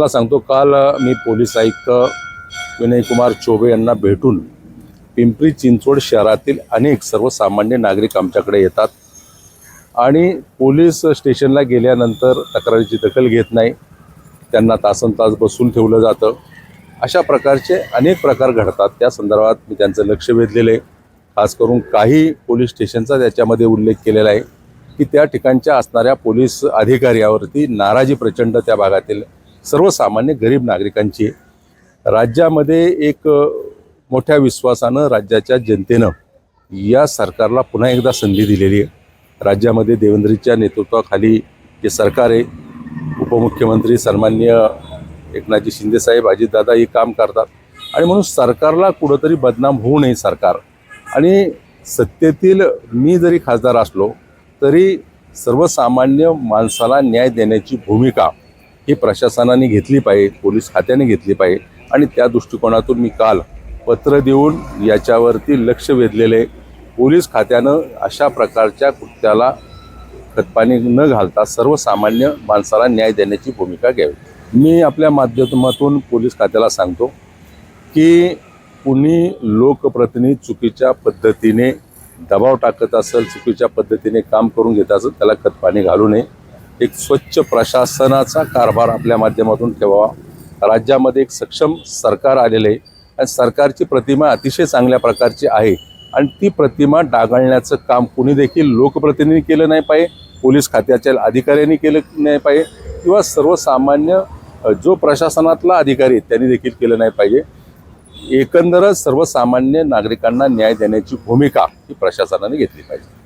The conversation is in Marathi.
मला सांगतो, काल मी पोलीस आयुक्त विनय कुमार चौबे यांना भेटून पिंपरी चिंचवड शहरातील अनेक सर्वसामान्य नागरिक आमच्याकडे येतात आणि पोलीस स्टेशनला गेल्यानंतर तक्रारीची दखल घेत नाही, त्यांना तासनतास बसून ठेवलं जातं. अशा प्रकारचे अनेक प्रकार घडतात. त्या संदर्भात मी त्यांचं लक्ष वेधलेलं आहे. खास करून काही पोलीस स्टेशनचा त्याच्यामध्ये उल्लेख केलेला आहे की त्या ठिकाणच्या असणाऱ्या पोलीस अधिकाऱ्यावरती नाराजी प्रचंड त्या भागातील सर्वसामान्य गरीब नागरिकांची. राज्यामध्ये एक मोठ्या विश्वासानं राज्याच्या जनतेनं या सरकारला पुन्हा एकदा संधी दिलेली आहे. राज्यामध्ये देवेंद्रजीच्या नेतृत्वाखाली जे सरकार आहे, उपमुख्यमंत्री सन्माननीय एकनाथजी शिंदेसाहेब, अजितदादा हे काम करतात आणि म्हणून सरकारला कुठंतरी बदनाम होऊ नये सरकार. आणि सत्तेतील मी जरी खासदार असलो तरी सर्वसामान्य माणसाला न्याय देण्याची भूमिका ही प्रशासनाने घेतली पाहिजे, पोलीस खात्याने घेतली पाहिजे. आणि त्या दृष्टिकोनातून मी काल पत्र देऊन याच्यावरती लक्ष वेधलेले. पोलीस खात्यानं अशा प्रकारच्या कृत्याला खतपाणी न घालता सर्वसामान्य माणसाला न्याय देण्याची भूमिका घ्यावी. मी आपल्या माध्यमातून पोलीस खात्याला सांगतो की कुणी लोकप्रतिनिधी चुकीच्या पद्धतीने दबाव टाकत असेल, चुकीच्या पद्धतीने काम करून घेत असेल, त्याला खतपाणी घालू नये. एक स्वच्छ प्रशासनाचा कारभार आपल्या माध्यमातून ठेवावा. राज्यामध्ये एक सक्षम सरकार आलेलं आहे आणि सरकारची प्रतिमा अतिशय चांगल्या प्रकारची आहे आणि ती प्रतिमा डागाळण्याचं काम कुणी देखील लोकप्रतिनिधी केलं नाही पाहिजे, पोलीस खात्याच्या अधिकाऱ्यांनी केलं नाही पाहिजे किंवा सर्वसामान्य जो प्रशासनातला अधिकारी त्यांनी देखील केलं नाही पाहिजे. एकंदरच सर्वसामान्य नागरिकांना न्याय देण्याची भूमिका ही प्रशासनाने घेतली पाहिजे.